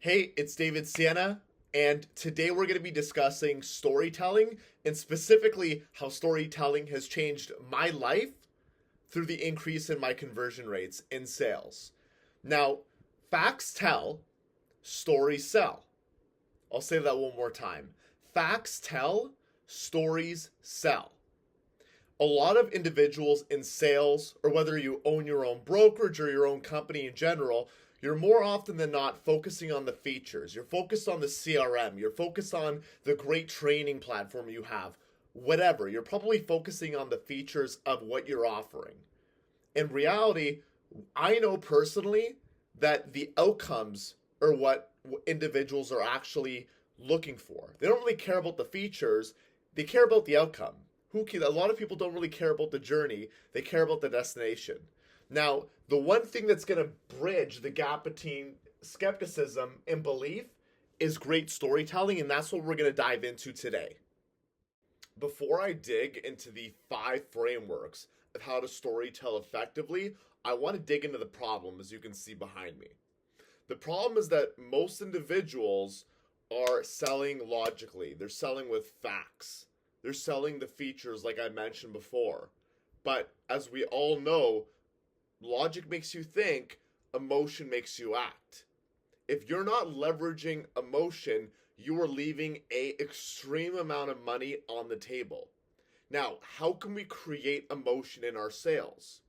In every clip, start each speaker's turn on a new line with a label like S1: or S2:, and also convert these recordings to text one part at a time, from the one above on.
S1: Hey, it's David Sienna, and today we're going to be discussing storytelling and specifically how storytelling has changed my life through the increase in my conversion rates in sales. Now, facts tell, stories sell. I'll say that one more time. Facts tell, stories sell. A lot of individuals in sales, or whether you own your own brokerage or your own company in general, you're more often than not focusing on the features. You're focused on the CRM. You're focused on the great training platform you have. Whatever. You're probably focusing on the features of what you're offering. In reality, I know personally that the outcomes are what individuals are actually looking for. They don't really care about the features. They care about the outcome. A lot of people don't really care about the journey. They care about the destination. Now, the one thing that's going to bridge the gap between skepticism and belief is great storytelling, and that's what we're going to dive into today. Before I dig into the 5 frameworks of how to storytell effectively, I want to dig into the problem, as you can see behind me. The problem is that most individuals are selling logically. They're selling with facts. They're selling the features like I mentioned before. But as we all know, logic makes you think, emotion makes you act. If you're not leveraging emotion, you are leaving an extreme amount of money on the table. Now, how can we create emotion in our sales?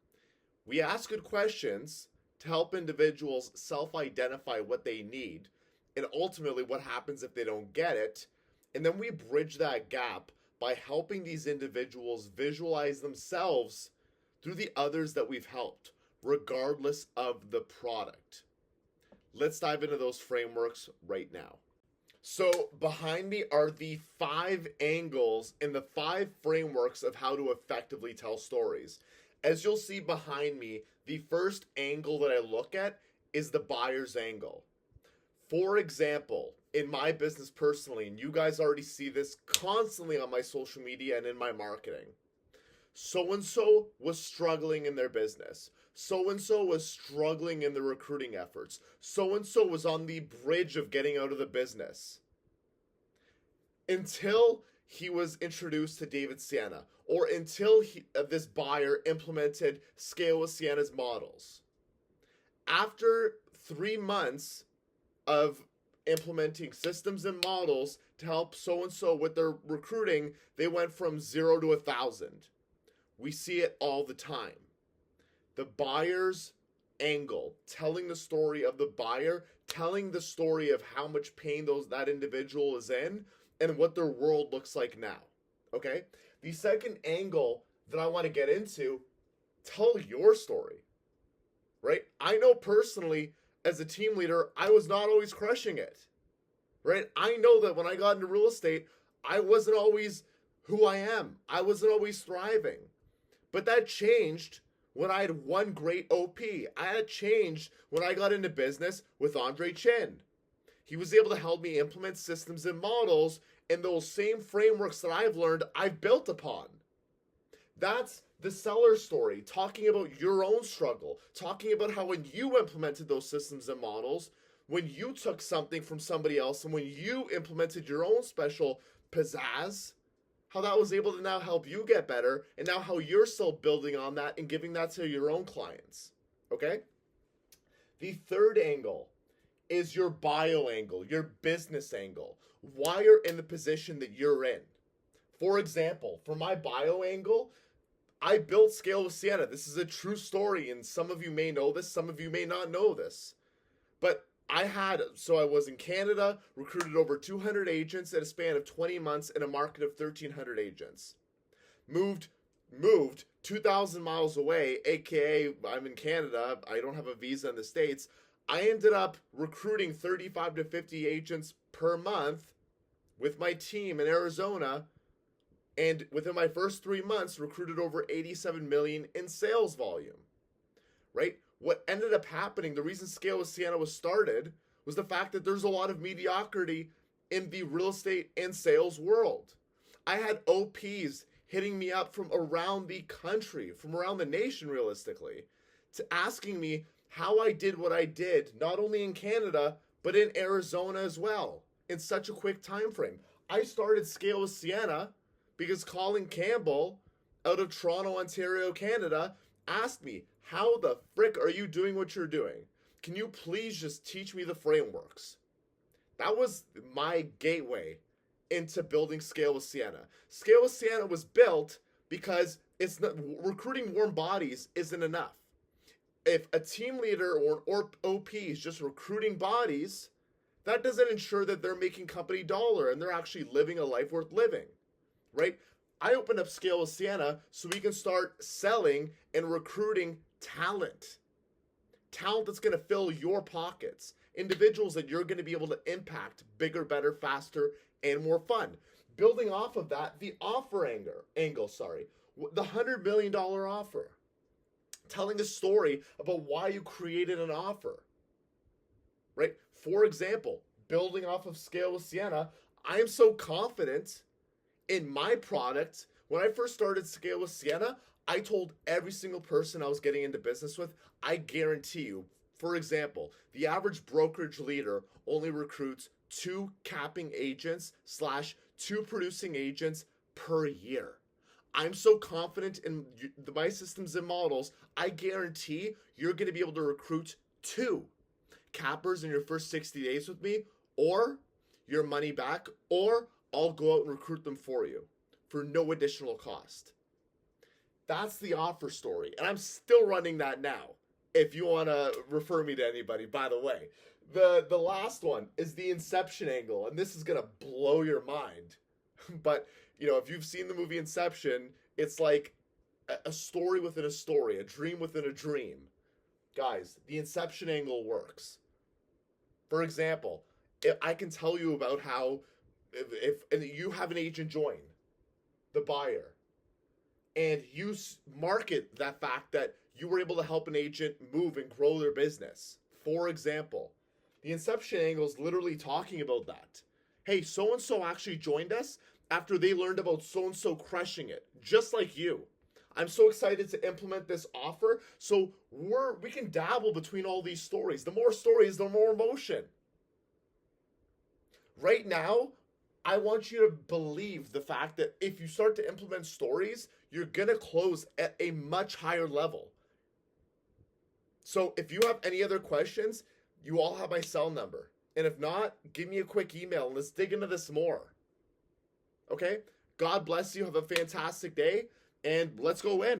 S1: We ask good questions to help individuals self-identify what they need and ultimately what happens if they don't get it. And then we bridge that gap by helping these individuals visualize themselves through the others that we've helped, regardless of the product. Let's dive into those frameworks right now. So behind me are the 5 angles and the 5 frameworks of how to effectively tell stories. As you'll see behind me, the first angle that I look at is the buyer's angle. For example, in my business personally, and you guys already see this constantly on my social media and in my marketing, so-and-so was struggling in their business. So-and-so was struggling in the recruiting efforts. So-and-so was on the bridge of getting out of the business. Until he was introduced to David Sienna, or until this buyer implemented Scale with Sienna's models. After 3 months of implementing systems and models to help so-and-so with their recruiting, they went from 0 to 1,000. We see it all the time. The buyer's angle, telling the story of the buyer, telling the story of how much pain that individual is in and what their world looks like now. Okay? The second angle that I want to get into, tell your story. Right? I know personally, as a team leader, I was not always crushing it. Right? I know that when I got into real estate, I wasn't always who I am. I wasn't always thriving. But that changed when I had one great OP. I had changed when I got into business with Andre Chin. He was able to help me implement systems and models, and those same frameworks that I've learned, I've built upon. That's the seller story, talking about your own struggle, talking about how when you implemented those systems and models, when you took something from somebody else and when you implemented your own special pizzazz, how that was able to now help you get better, and now how you're still building on that and giving that to your own clients, okay? The third angle is your bio angle, your business angle, why you're in the position that you're in. For example, for my bio angle, I built Scale with Sienna. This is a true story, and some of you may know this, some of you may not know this. But I was in Canada, recruited over 200 agents in a span of 20 months in a market of 1,300 agents. Moved 2,000 miles away, aka I'm in Canada, I don't have a visa in the States. I ended up recruiting 35 to 50 agents per month with my team in Arizona, and within my first 3 months, recruited over 87 million in sales volume, right? What ended up happening, the reason Scale with Sienna was started, was the fact that there's a lot of mediocrity in the real estate and sales world. I had OPs hitting me up from around the country, from around the nation realistically, to asking me how I did what I did, not only in Canada, but in Arizona as well in such a quick time frame. I started Scale with Sienna because Colin Campbell out of Toronto, Ontario, Canada asked me, how the frick are you doing what you're doing? Can you please just teach me the frameworks? That was my gateway into building Scale with Sienna. Scale with Sienna was built because it's not, recruiting warm bodies isn't enough. If a team leader or an OP is just recruiting bodies, that doesn't ensure that they're making company dollar and they're actually living a life worth living, right? I opened up Scale with Sienna so we can start selling and recruiting talent. Talent that's going to fill your pockets. Individuals that you're going to be able to impact bigger, better, faster, and more fun. Building off of that, the offer angle, the $100 million offer. Telling a story about why you created an offer, right? For example, building off of Scale with Sienna, I am so confident in my product. When I first started Scale with Sienna, I told every single person I was getting into business with, I guarantee you, for example, the average brokerage leader only recruits 2 capping agents / 2 producing agents per year. I'm so confident in my systems and models, I guarantee you're going to be able to recruit 2 cappers in your first 60 days with me, or your money back, or I'll go out and recruit them for you for no additional cost. That's the offer story, and I'm still running that now. If you want to refer me to anybody, by the way. The last one is the inception angle, and this is going to blow your mind. But, if you've seen the movie Inception, it's like a story within a story, a dream within a dream. Guys, the inception angle works. For example, I can tell you about how if you have an agent join, the buyer, and you market that fact that you were able to help an agent move and grow their business. For example, the inception angle is literally talking about that. Hey, so-and-so actually joined us after they learned about so-and-so crushing it, just like you. I'm so excited to implement this offer, so we can dabble between all these stories. The more stories, the more emotion. Right now, I want you to believe the fact that if you start to implement stories, you're going to close at a much higher level. So if you have any other questions, you all have my cell number. And if not, give me a quick email and let's dig into this more. Okay? God bless you. Have a fantastic day, and let's go win.